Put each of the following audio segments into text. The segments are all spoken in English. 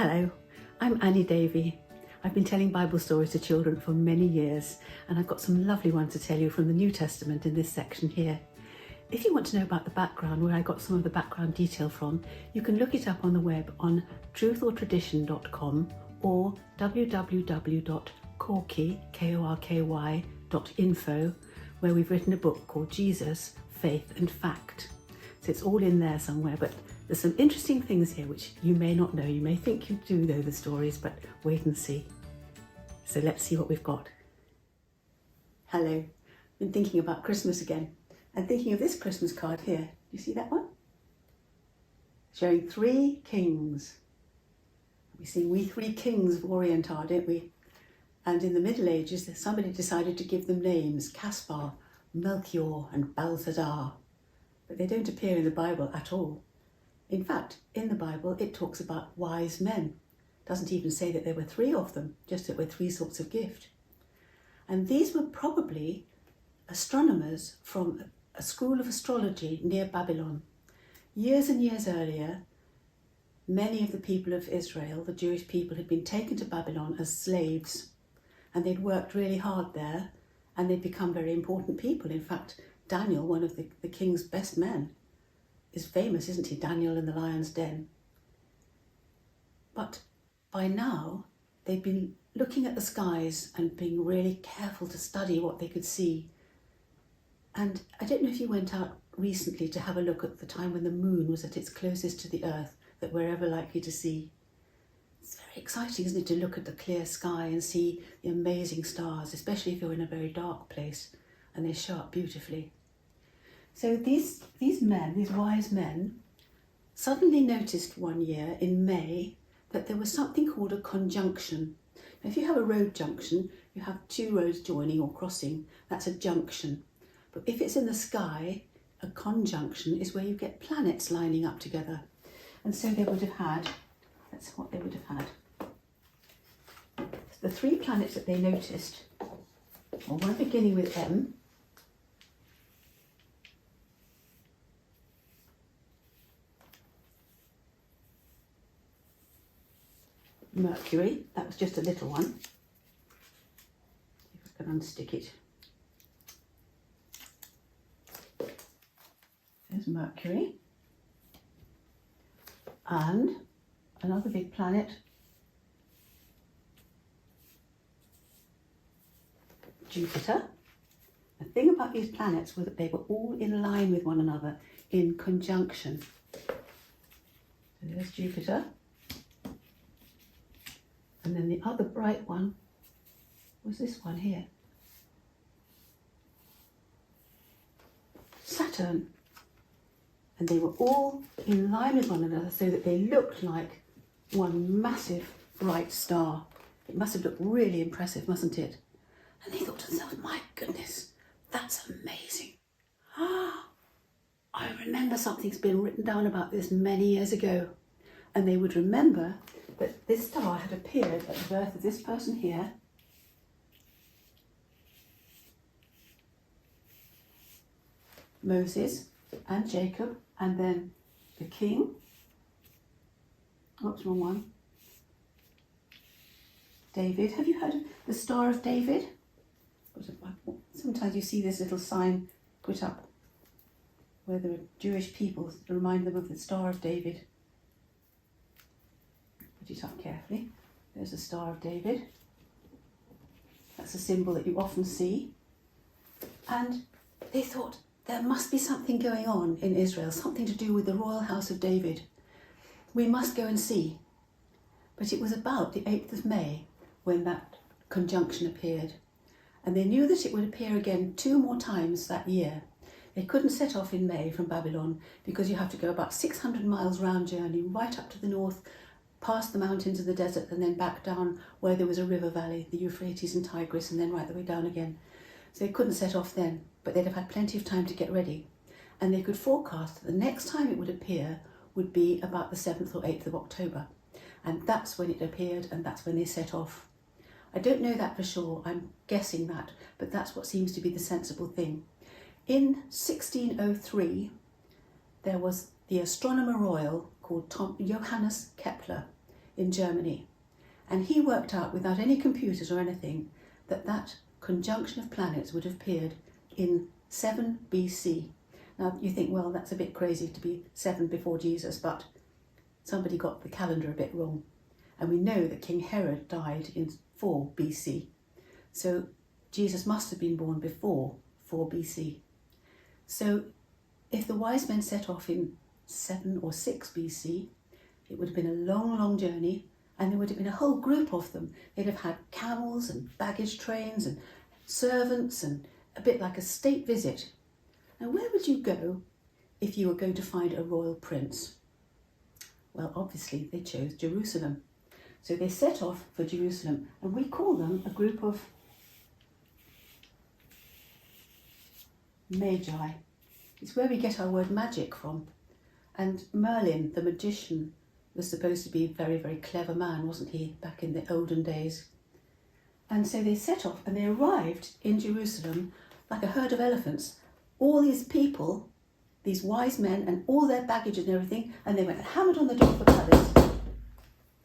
Hello, I'm Anni Davey. I've been telling Bible stories to children for many years, and I've got some lovely ones to tell you from the New Testament in this section here. If you want to know about the background, where I got some of the background detail from, you can look it up on the web on truthortradition.com or www.korky.info, where we've written a book called Jesus, Faith and Fact. So it's all in there somewhere, but there's some interesting things here which you may not know. You may think you do know the stories, but wait and see. So let's see what we've got. Hello, been thinking about Christmas again and thinking of this Christmas card here. Do you see that one? Showing three kings. We see we three kings of Orient are, don't we? And in the Middle Ages, somebody decided to give them names, Caspar, Melchior and Balthazar. But they don't appear in the Bible at all. In fact, in the Bible, it talks about wise men. It doesn't even say that there were three of them, just that there were three sorts of gift. And these were probably astronomers from a school of astrology near Babylon. Years and years earlier, many of the people of Israel, the Jewish people, had been taken to Babylon as slaves, and they'd worked really hard there, and they'd become very important people. In fact, Daniel, one of the king's best men, is famous, isn't he? Daniel in the lion's den. But by now, they'd been looking at the skies and being really careful to study what they could see. And I don't know if you went out recently to have a look at the time when the moon was at its closest to the earth that we're ever likely to see. It's very exciting, isn't it, to look at the clear sky and see the amazing stars, especially if you're in a very dark place and they show up beautifully. So these men, these wise men, suddenly noticed one year in May that there was something called a conjunction. Now, if you have a road junction, you have two roads joining or crossing, that's a junction. But if it's in the sky, a conjunction is where you get planets lining up together. And so they would have had, that's what they would have had. The three planets that they noticed, well, one beginning with M, Mercury, that was just a little one. If I can unstick it. There's Mercury. And another big planet, Jupiter. The thing about these planets was that they were all in line with one another, in conjunction. So there's Jupiter. And then the other bright one was this one here. Saturn. And they were all in line with one another so that they looked like one massive bright star. It must have looked really impressive, mustn't it? And they thought to themselves, my goodness, that's amazing. I remember something's been written down about this many years ago. And they would remember that this star had appeared at the birth of this person here. Moses and Jacob, and then the king. Oops, wrong one. David. Have you heard of the Star of David? Sometimes you see this little sign put up where there are Jewish people to remind them of the Star of David. Put it up carefully. There's the Star of David. That's a symbol that you often see. And they thought there must be something going on in Israel, something to do with the royal house of David. We must go and see. But it was about the 8th of May when that conjunction appeared. And they knew that it would appear again 2 more times that year. They couldn't set off in May from Babylon because you have to go about 600 miles round journey right up to the north, past the mountains of the desert, and then back down where there was a river valley, the Euphrates and Tigris, and then right the way down again. So they couldn't set off then, but they'd have had plenty of time to get ready. And they could forecast that the next time it would appear would be about the 7th or 8th of October. And that's when it appeared, and that's when they set off. I don't know that for sure, I'm guessing that, but that's what seems to be the sensible thing. In 1603, there was the astronomer royal called Johannes Kepler. in Germany. And he worked out, without any computers or anything, that conjunction of planets would have appeared in 7 BC. Now you think, well, that's a bit crazy to be 7 before Jesus, but somebody got the calendar a bit wrong. And we know that King Herod died in 4 BC. So Jesus must have been born before 4 BC. So if the wise men set off in 7 or 6 BC, it would have been a long, long journey, and there would have been a whole group of them. They'd have had camels and baggage trains and servants, and a bit like a state visit. Now, where would you go if you were going to find a royal prince? Well, obviously they chose Jerusalem. So they set off for Jerusalem, and we call them a group of Magi. It's where we get our word magic from. And Merlin, the magician, was supposed to be a very, very clever man, wasn't he, back in the olden days? And so they set off, and they arrived in Jerusalem like a herd of elephants. All these people, these wise men, and all their baggage and everything, and they went and hammered on the door of the palace.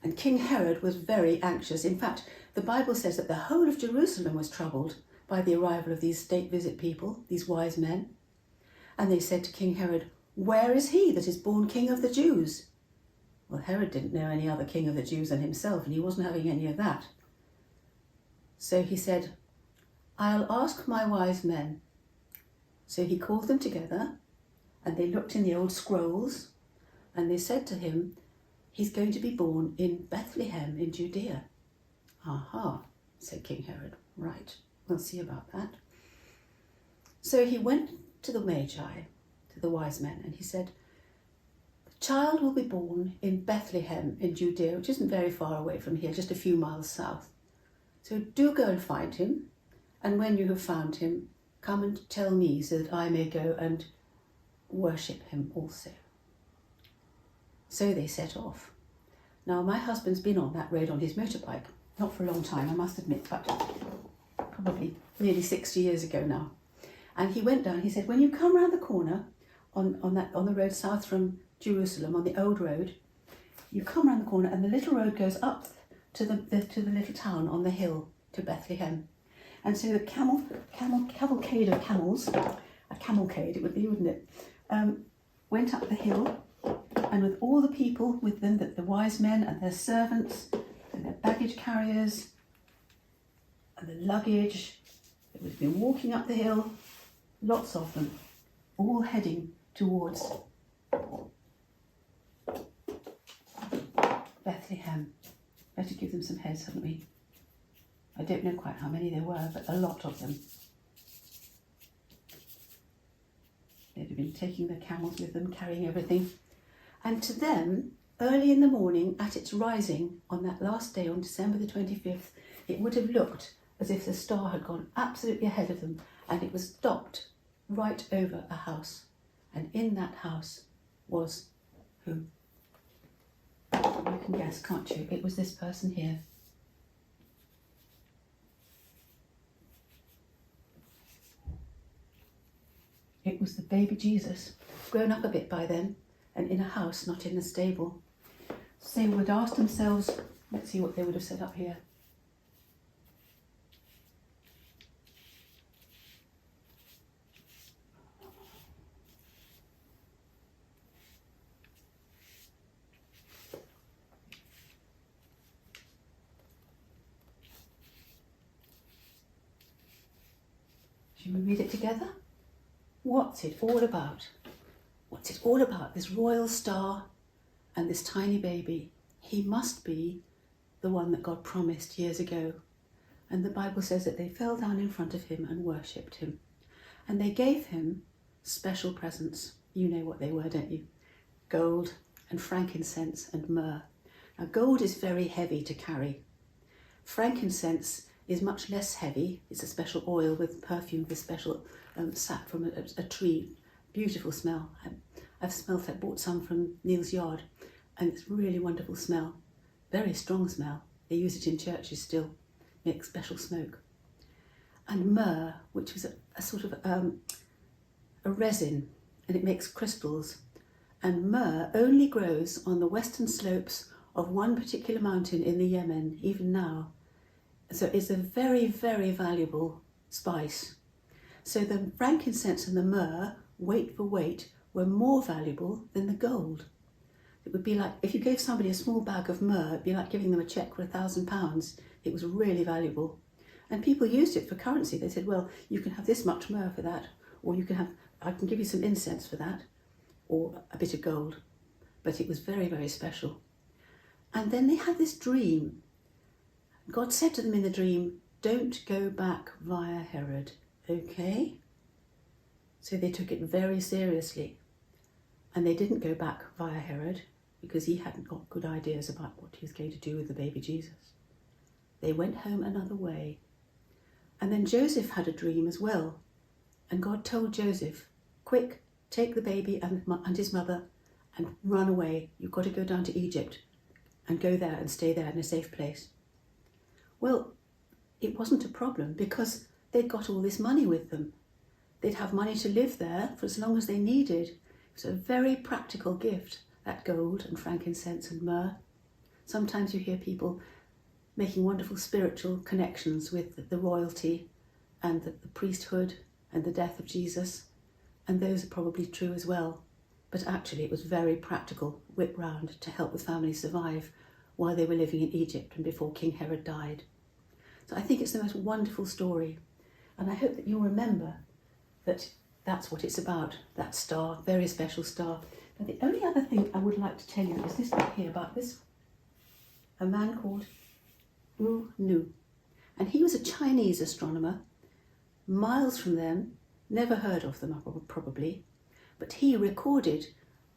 And King Herod was very anxious. In fact, the Bible says that the whole of Jerusalem was troubled by the arrival of these state visit people, these wise men. And they said to King Herod, "Where is he that is born King of the Jews?" Well, Herod didn't know any other king of the Jews than himself, and he wasn't having any of that. So he said, "I'll ask my wise men." So he called them together, and they looked in the old scrolls, and they said to him, "He's going to be born in Bethlehem in Judea." "Aha," said King Herod. "Right, we'll see about that." So he went to the Magi, to the wise men, and he said, "The child will be born in Bethlehem in Judea," which isn't very far away from here, just a few miles south. "So do go and find him, and when you have found him, come and tell me so that I may go and worship him also." So they set off. Now, my husband's been on that road on his motorbike, not for a long time, I must admit, but probably nearly 60 years ago now. And he went down, he said, when you come round the corner on the road south from Jerusalem, on the old road, you come round the corner and the little road goes up to the little town on the hill to Bethlehem. And so the cavalcade of camels, a camelcade it would be, wouldn't it, went up the hill, and with all the people with them, the wise men and their servants and their baggage carriers and the luggage, that would have been walking up the hill, lots of them, all heading towards Bethlehem. Better give them some heads, haven't we? I don't know quite how many there were, but a lot of them. They'd have been taking their camels with them, carrying everything. And to them, early in the morning, at its rising, on that last day, on December the 25th, it would have looked as if the star had gone absolutely ahead of them, and it was stopped right over a house. And in that house was who? You can guess, can't you? It was this person here. It was the baby Jesus, grown up a bit by then, and in a house, not in a stable. So they would ask themselves, let's see what they would have set up here. Shall we read it together? What's it all about? What's it all about? This royal star and this tiny baby. He must be the one that God promised years ago. And the Bible says that they fell down in front of him and worshipped him. And they gave him special presents. You know what they were, don't you? Gold and frankincense and myrrh. Now, gold is very heavy to carry. Frankincense is much less heavy. It's a special oil with perfume, with special sap from a tree. Beautiful smell. I've smelled it, bought some from Neil's yard, and it's really wonderful smell. Very strong smell. They use it in churches still, make special smoke. And myrrh, which was a sort of a resin, and it makes crystals. And myrrh only grows on the western slopes of one particular mountain in the Yemen, even now. So it's a very, very valuable spice. So the frankincense and the myrrh, weight for weight, were more valuable than the gold. It would be like, if you gave somebody a small bag of myrrh, it'd be like giving them a cheque for £1,000. It was really valuable. And people used it for currency. They said, well, you can have this much myrrh for that, or I can give you some incense for that, or a bit of gold. But it was very, very special. And then they had this dream. God said to them in the dream, don't go back via Herod, okay? So they took it very seriously. And they didn't go back via Herod because he hadn't got good ideas about what he was going to do with the baby Jesus. They went home another way. And then Joseph had a dream as well. And God told Joseph, quick, take the baby and his mother and run away. You've got to go down to Egypt and go there and stay there in a safe place. Well, it wasn't a problem because they'd got all this money with them. They'd have money to live there for as long as they needed. It was a very practical gift, that gold and frankincense and myrrh. Sometimes you hear people making wonderful spiritual connections with the royalty and the priesthood and the death of Jesus, and those are probably true as well. But actually it was very practical, whipped round to help the family survive while they were living in Egypt and before King Herod died. So I think it's the most wonderful story, and I hope that you'll remember that that's what it's about, that star, very special star. Now the only other thing I would like to tell you is this bit here about this, a man called Wu Nu, and he was a Chinese astronomer, miles from them, never heard of them probably, but he recorded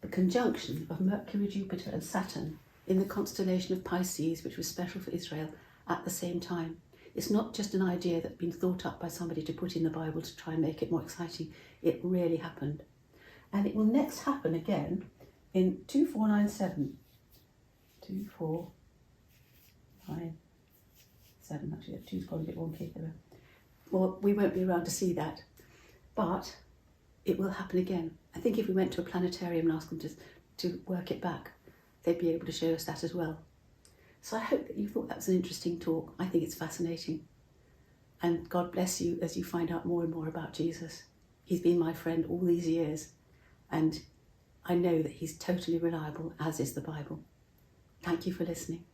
the conjunction of Mercury, Jupiter and Saturn in the constellation of Pisces, which was special for Israel, at the same time. It's not just an idea that's been thought up by somebody to put in the Bible to try and make it more exciting. It really happened. And it will next happen again in 2497. 2497, actually, that two's got a bit wonky there. Well, we won't be around to see that, but it will happen again. I think if we went to a planetarium and asked them to work it back, they'd be able to show us that as well. So I hope that you thought that was an interesting talk. I think it's fascinating. And God bless you as you find out more and more about Jesus. He's been my friend all these years, and I know that he's totally reliable, as is the Bible. Thank you for listening.